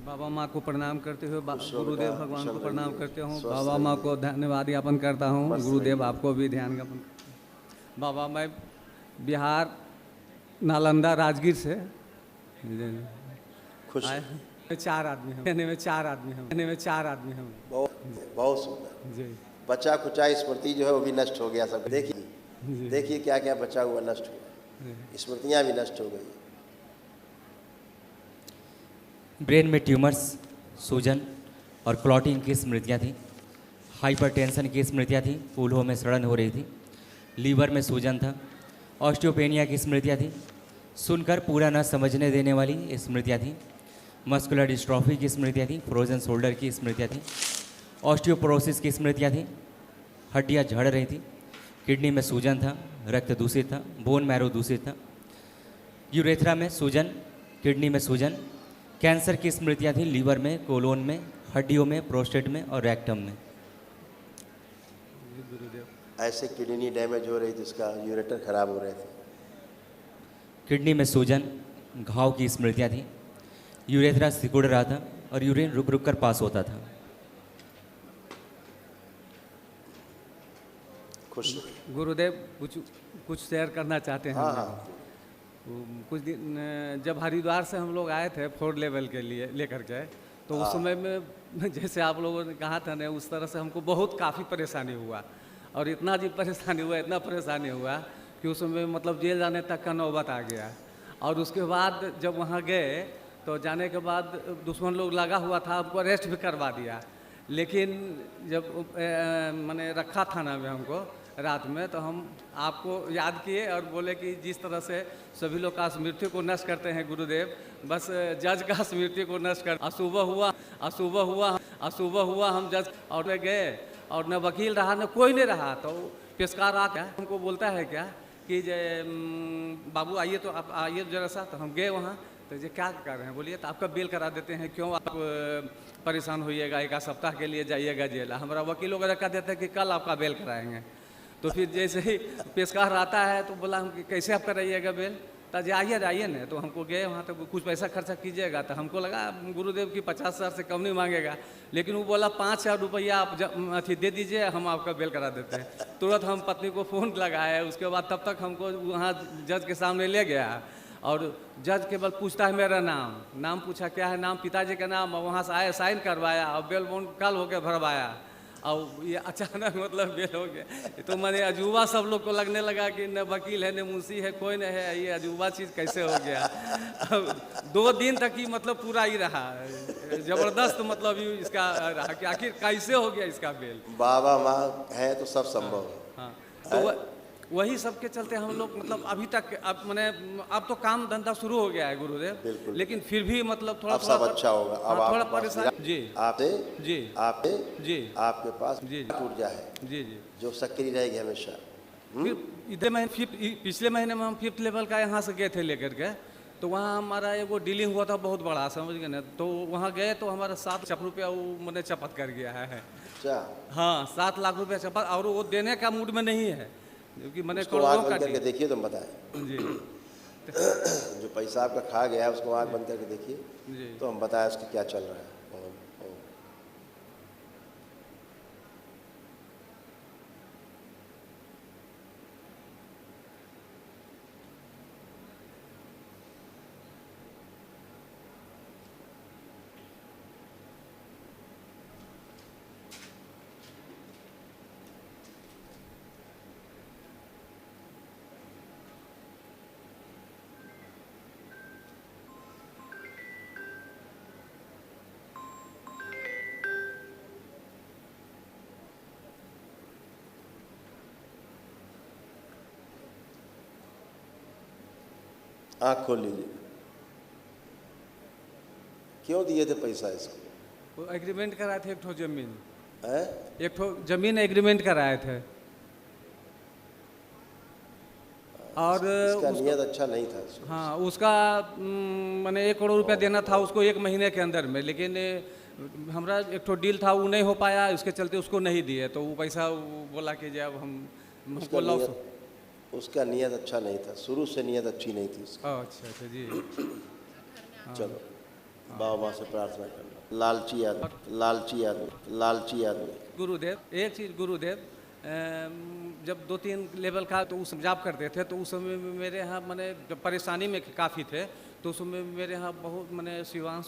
बाबा माँ को प्रणाम करते हुए ईश्वर गुरुदेव का भगवान को कुशल प्रणाम रहिए, करते हूँ। स्वस्थ बाबा माँ रहिए, को धन्यवाद ज्ञापन करता हूँ। मस्त गुरुदेव रहिए। आपको भी ध्यान ज्ञापन करता हूँ। बाबा मैं बिहार नालंदा राजगीर से खुश आए रहिए। हैं। 4 आदमी हैं, कहने में 4 आदमी हैं, कहने में 4 आदमी हैं। बहुत बहुत सुंदर। जी बचा खुचा स्मृति जो है वो भी नष्ट हो गया सब। देखिए जी देखिए क्या क्या बचा हुआ नष्ट हुआ, जी। स्मृतियाँ भी नष्ट हो गई। ब्रेन में ट्यूमर्स, सूजन और क्लॉटिंग की स्मृतियाँ थी। हाइपरटेंशन की स्मृतियाँ थी, फूलों में सड़न हो रही थी। लीवर में सूजन था। ऑस्टियोपेनिया की स्मृतियाँ थी। सुनकर पूरा न समझने देने वाली स्मृतियाँ थी। मस्कुलर डिस्ट्रॉफी की स्मृतियाँ थी। फ्रोजन शोल्डर की स्मृतियाँ थी। ऑस्टियोपोरोसिस की स्मृतियाँ थी। हड्डियाँ झड़ रही थी। किडनी में सूजन था। रक्त दूषित था। बोन मैरो दूषित था। यूरेथ्रा में सूजन, किडनी में सूजन। कैंसर की स्मृतियाँ थी लीवर में, कोलोन में, हड्डियों में, प्रोस्टेट में और रेक्टम में। गुरुदेव ऐसे किडनी डैमेज हो रही थी, उसका यूरेटर खराब हो रहे थे। किडनी में सूजन, घाव की स्मृतियाँ थी। यूरेथ्रा सिकुड़ रहा था और यूरिन रुक रुक कर पास होता था। खुश रहिए। गुरुदेव कुछ कुछ शेयर करना चाहते हैं हाँ हम हाँ लोग। कुछ दिन जब हरिद्वार से हम लोग आए थे 4 लेवल के लिए लेकर के, तो उस समय में जैसे आप लोगों ने कहा था ना, उस तरह से हमको बहुत काफ़ी परेशानी हुआ। और इतना जी परेशानी हुआ, इतना परेशानी हुआ कि उस समय मतलब जेल जाने तक का नौबत आ गया। और उसके बाद जब वहाँ गए तो जाने के बाद दुश्मन लोग लगा हुआ था, हमको अरेस्ट भी करवा दिया। लेकिन जब मैंने रखा थाना में हमको रात में, तो हम आपको याद किए और बोले कि जिस तरह से सभी लोग का स्मृति को नष्ट करते हैं गुरुदेव, बस जज का स्मृति को नष्ट कर। अशुभ हुआ हम जज और गए और न वकील रहा न कोई नहीं रहा। तो पेशकार आके हमको बोलता है क्या कि बाबू आइए, तो आप आइए जरा सा। तो हम गए वहाँ, तो ये क्या कर रहे हैं, बोलिए तो आपका बेल करा देते हैं, क्यों आप परेशान होइएगा, 1 सप्ताह के लिए जाइएगा जेल। हमारा वकील वगैरह कह देते हैं कि कल आपका बेल कराएंगे। तो फिर जैसे ही पेशकार आता है तो बोला हम कि कैसे आप कराइएगा बेल, तो आइए ना। तो हमको गए वहाँ, तो कुछ पैसा खर्चा कीजिएगा। तो हमको लगा गुरुदेव की 50,000 से कम नहीं मांगेगा, लेकिन वो बोला 5,000 रुपया आप अथी दे दीजिए, हम आपका बेल करा देते हैं। तुरंत हम पत्नी को फ़ोन लगाए। उसके बाद तब तक हमको वहाँ जज के सामने ले गया और जज केवल पूछता है मेरा नाम पूछा, क्या है नाम, पिताजी का नाम। और वहाँ से आए, साइन करवाया और बेल बॉन्ड कल होकर भरवाया। और ये अचानक मतलब बेल हो गया। तो मैंने अजूबा सब लोग को लगने लगा कि न वकील है न मुंशी है, कोई नहीं है, ये अजूबा चीज़ कैसे हो गया। अब 2 दिन तक ही मतलब पूरा ही रहा, ज़बरदस्त मतलब ये इसका रहा कि आखिर कैसे हो गया इसका बेल। बाबा माँ है तो सब संभव है। हाँ, तो वही सब के चलते हम लोग मतलब अभी तक अब मैंने अब तो काम धंधा शुरू हो गया है गुरुदेव, बिल्कुल। लेकिन फिर भी मतलब थोड़ा अब सब अच्छा होगा। अब हाँ, थोड़ा आपके पास परेशान। जी आपसे जी आपसे जी आपके पास जी ऊर्जा है जी जी। जो सक्रिय रहेगी हमेशा। फिर इधर महीने पिछले महीने में हम 5th लेवल का यहाँ से गए थे लेकर के। तो वहाँ हमारा एगो डीलिंग हुआ था बहुत बड़ा, समझ गए ना। तो वहाँ गए तो हमारा 7 लाख रुपया वो मैंने चपत कर गया है। अच्छा, हाँ, 7 लाख रुपया चपत, और वो देने का मूड में नहीं है, क्योंकि मैंने उसको आँख करोड़ों का बंद करके देखिए, तुम बताएं। जी जो पैसा आपका खा गया है उसको आँख बंद करके देखिए, जी। तो हम बताएं उसका क्या चल रहा है। ओम, ओम। आँख खोल लीजिए। क्यों दिए थे पैसा इसको? वो एग्रीमेंट कराए थे, एक ठो जमीन, है? एक ठो जमीन एग्रीमेंट कराए थे। और इसका उसको, नियत अच्छा नहीं था इसको। हाँ उसका मैंने 1 करोड़ रुपया देना था उसको 1 महीने के अंदर में, लेकिन हमारा एक ठो डील था वो नहीं हो पाया, उसके चलते उसको नहीं दिए। तो वो पैसा वो बोला कि जब हमको उसका लॉस। उसका नियत अच्छा नहीं था, शुरू से नियत अच्छी नहीं थी उसकी। अच्छा अच्छा जी। चलो बाबा से प्रार्थना करना। लालची आदमी, लालची आदमी, लालची आदमी। गुरुदेव एक चीज़ गुरुदेव, जब 2-3 लेवल का तो उस जॉब करते थे, तो उस समय में मेरे यहाँ मैंने जब परेशानी में काफ़ी थे, तो उस समय मेरे यहाँ बहुत मैंने शिवांश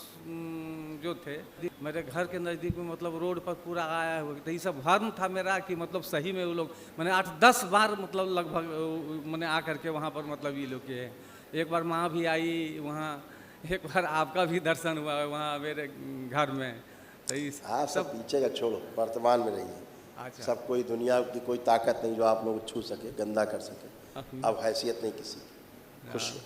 जो थे मेरे घर के नज़दीक में, मतलब रोड पर पूरा आया हुआ, तो ये सब भ्रम था मेरा कि मतलब सही में वो लोग मैंने 8-10 बार मतलब लगभग मैंने आकर के वहाँ पर मतलब ये लोग किए। एक बार माँ भी आई वहाँ, एक बार आपका भी दर्शन हुआ वहाँ मेरे घर में। तो इस आप सब पीछे का छोड़ो, वर्तमान में रहिए। अच्छा। सब कोई दुनिया की कोई ताकत नहीं जो आप लोग छू सके, गंदा कर सके। अब हैसियत नहीं किसी की। खुश रहो।